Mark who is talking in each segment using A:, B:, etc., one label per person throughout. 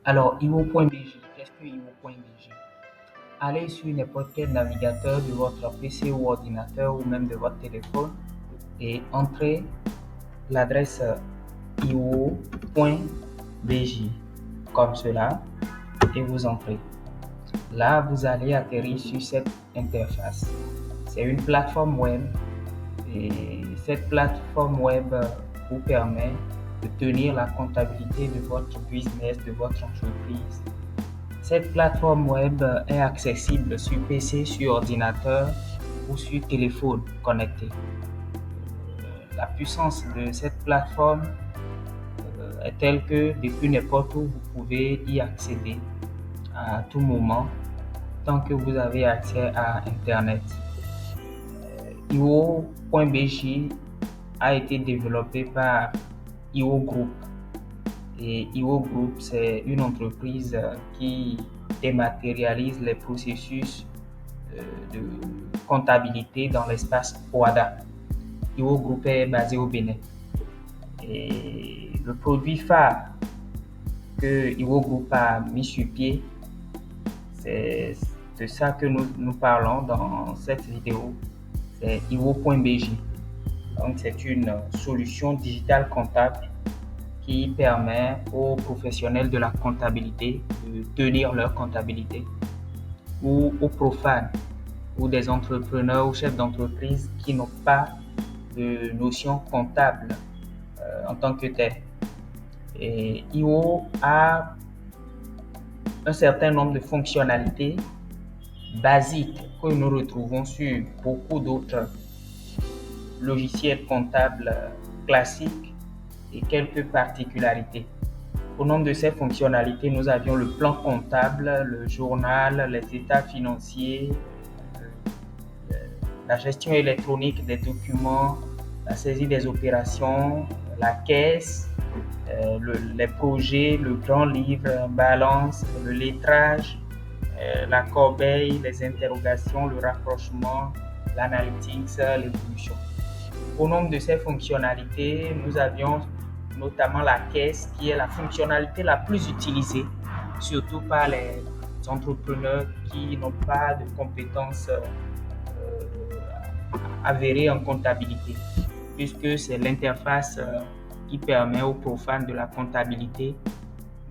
A: Alors, iwo.bg, qu'est-ce que iwo.bg? Allez sur n'importe quel navigateur de votre PC ou ordinateur ou même de votre téléphone et entrez l'adresse iwo.bg comme cela et vous entrez. Là, vous allez atterrir sur cette interface. C'est une plateforme web et cette plateforme web vous permet de tenir la comptabilité de votre business, de votre entreprise. Cette plateforme web est accessible sur PC, sur ordinateur ou sur téléphone connecté. La puissance de cette plateforme est telle que depuis n'importe où, vous pouvez y accéder à tout moment tant que vous avez accès à Internet. iwo.bg a été développé par IO Group. Et IO Group, c'est une entreprise qui dématérialise les processus de comptabilité dans l'espace OADA. IO Group est basé au Bénin. Et le produit phare que IO Group a mis sur pied, c'est de ça que nous parlons dans cette vidéo. C'est iwo.bg. Donc, c'est une solution digitale comptable qui permet aux professionnels de la comptabilité de tenir leur comptabilité, ou aux profanes ou des entrepreneurs ou chefs d'entreprise qui n'ont pas de notion comptable en tant que tel. Et IO a un certain nombre de fonctionnalités basiques que nous retrouvons sur beaucoup d'autres logiciels comptables classiques et quelques particularités. Au nombre de ces fonctionnalités, nous avions le plan comptable, le journal, les états financiers, la gestion électronique des documents, la saisie des opérations, la caisse, les projets, le grand livre, balance, le lettrage, la corbeille, les interrogations, le rapprochement, l'analytics, l'évolution. Au nombre de ces fonctionnalités, nous avions notamment la caisse, qui est la fonctionnalité la plus utilisée, surtout par les entrepreneurs qui n'ont pas de compétences avérées en comptabilité, puisque c'est l'interface qui permet aux profanes de la comptabilité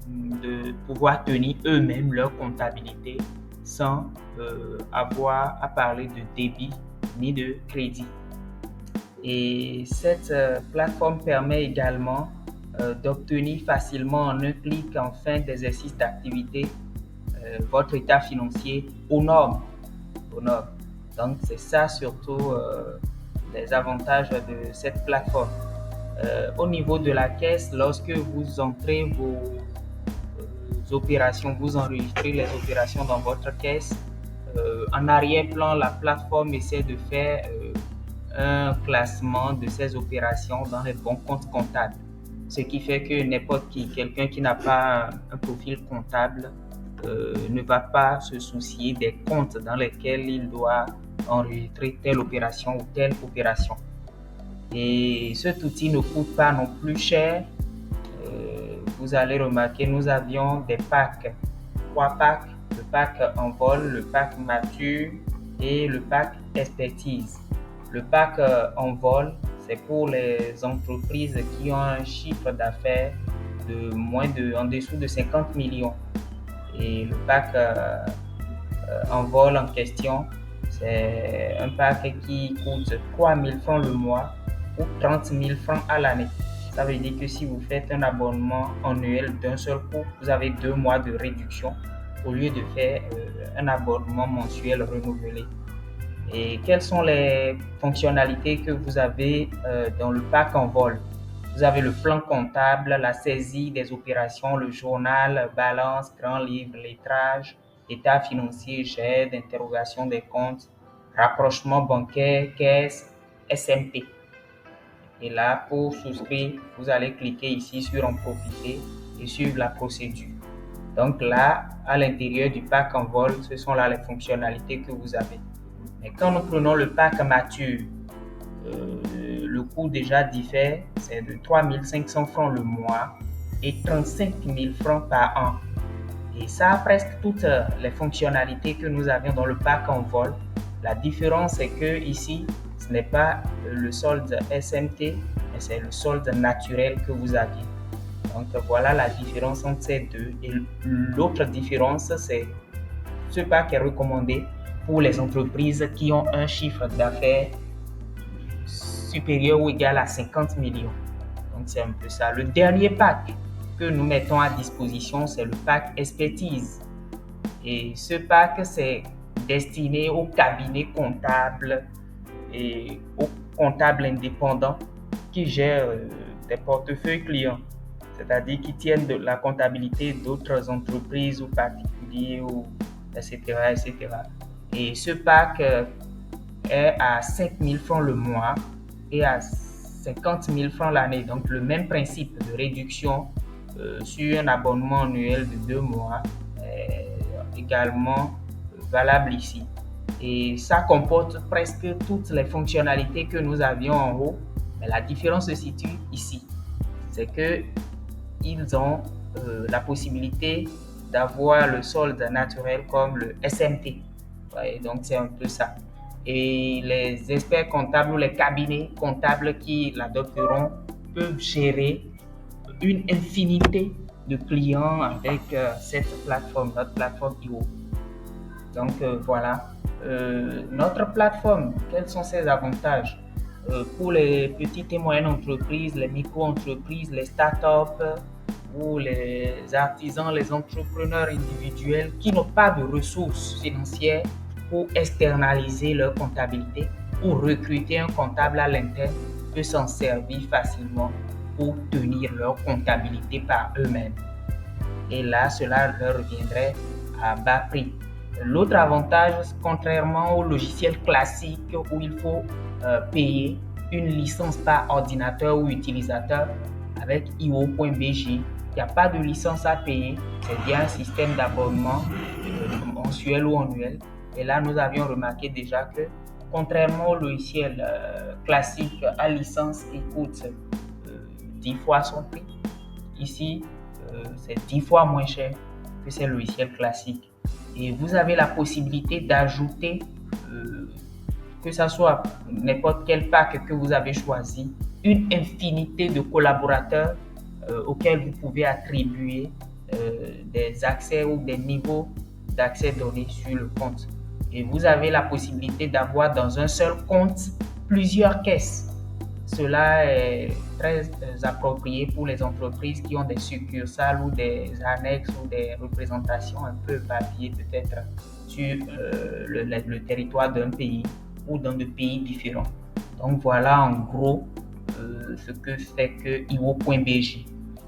A: de pouvoir tenir eux-mêmes leur comptabilité sans avoir à parler de débit ni de crédit. Et cette plateforme permet également d'obtenir facilement en un clic en fin d'exercice d'activité votre état financier aux normes. Donc c'est ça surtout les avantages de cette plateforme. Au niveau de la caisse, lorsque vous entrez vos opérations, vous enregistrez les opérations dans votre caisse, en arrière-plan, la plateforme essaie de faire un classement de ces opérations dans les bons comptes comptables. Ce qui fait que n'importe qui, quelqu'un qui n'a pas un profil comptable, ne va pas se soucier des comptes dans lesquels il doit enregistrer telle opération ou telle opération. Et cet outil ne coûte pas non plus cher. Vous allez remarquer, nous avions des packs, 3 packs, le pack en vol, le pack mature et le pack expertise. Le pack en vol, c'est pour les entreprises qui ont un chiffre d'affaires en dessous de 50 millions. Et le pack en vol en question, c'est un pack qui coûte 3 000 francs le mois ou 30 000 francs à l'année. Ça veut dire que si vous faites un abonnement annuel d'un seul coup, vous avez 2 mois de réduction au lieu de faire un abonnement mensuel renouvelé. Et quelles sont les fonctionnalités que vous avez dans le pack en vol? Vous avez le plan comptable, la saisie des opérations, le journal, balance, grand livre, lettrage, état financier, GED, interrogation des comptes, rapprochement bancaire, caisse, SMP. Et là, pour souscrire, vous allez cliquer ici sur en profiter et suivre la procédure. Donc là, à l'intérieur du pack en vol, ce sont là les fonctionnalités que vous avez. Mais quand nous prenons le pack mature, le coût déjà diffère, c'est de 3 500 francs le mois et 35 000 francs par an. Et ça a presque toutes les fonctionnalités que nous avions dans le pack en vol. La différence, c'est que ici, ce n'est pas le solde SMT, mais c'est le solde naturel que vous aviez. Donc voilà la différence entre ces deux. Et l'autre différence, c'est ce pack est recommandé pour les entreprises qui ont un chiffre d'affaires supérieur ou égal à 50 millions. Donc c'est un peu ça. Le dernier pack que nous mettons à disposition, c'est le pack expertise. Et ce pack, c'est destiné aux cabinets comptables et aux comptables indépendants qui gèrent des portefeuilles clients, c'est-à-dire qui tiennent de la comptabilité d'autres entreprises ou particuliers, ou etc., etc. Et ce pack est à 5 000 francs le mois et à 50 000 francs l'année. Donc le même principe de réduction sur un abonnement annuel de 2 mois est également valable ici. Et ça comporte presque toutes les fonctionnalités que nous avions en haut, mais la différence se situe ici. C'est qu'ils ont la possibilité d'avoir le solde naturel comme le SMT. Ouais, donc c'est un peu ça. Et les experts comptables ou les cabinets comptables qui l'adopteront peuvent gérer une infinité de clients avec cette plateforme, notre plateforme IO. Donc voilà. Notre plateforme, quels sont ses avantages? Pour les petites et moyennes entreprises, les micro-entreprises, les startups ou les artisans, les entrepreneurs individuels qui n'ont pas de ressources financières pour externaliser leur comptabilité ou recruter un comptable à l'interne, peut s'en servir facilement pour tenir leur comptabilité par eux-mêmes. Et là, cela leur reviendrait à bas prix. L'autre avantage, contrairement au logiciel classique où il faut payer une licence par ordinateur ou utilisateur, avec io.bj, il n'y a pas de licence à payer, c'est bien un système d'abonnement mensuel ou annuel. Et là, nous avions remarqué déjà que, contrairement au logiciel classique à licence qui coûte 10 fois son prix, ici, c'est 10 fois moins cher que ces logiciels classiques. Et vous avez la possibilité d'ajouter, que ce soit n'importe quel pack que vous avez choisi, une infinité de collaborateurs auxquels vous pouvez attribuer des accès ou des niveaux d'accès donnés sur le compte. Et vous avez la possibilité d'avoir dans un seul compte plusieurs caisses. Cela est très approprié pour les entreprises qui ont des succursales ou des annexes ou des représentations un peu éparpillées peut-être sur le territoire d'un pays ou dans des pays différents. Donc voilà en gros ce que fait que io.bj.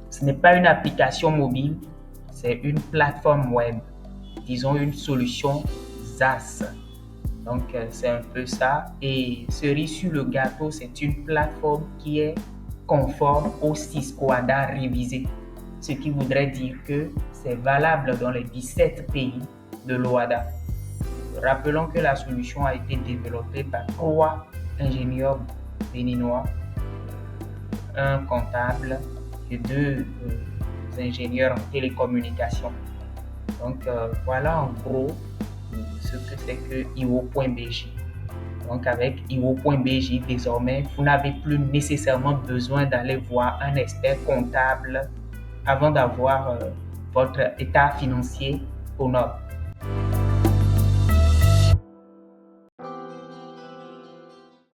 A: Ce n'est pas une application mobile, c'est une plateforme web, disons une solution SaaS. Donc c'est un peu ça. Et cerise sur le gâteau, c'est une plateforme qui est conforme au Cisco ADA révisé. Ce qui voudrait dire que c'est valable dans les 17 pays de l'OADA. Rappelons que la solution a été développée par 3 ingénieurs béninois, un comptable et 2 ingénieurs en télécommunications. Donc voilà en gros ce que c'est que io.bj. Donc avec io.bj, désormais, vous n'avez plus nécessairement besoin d'aller voir un expert comptable avant d'avoir votre état financier au nord.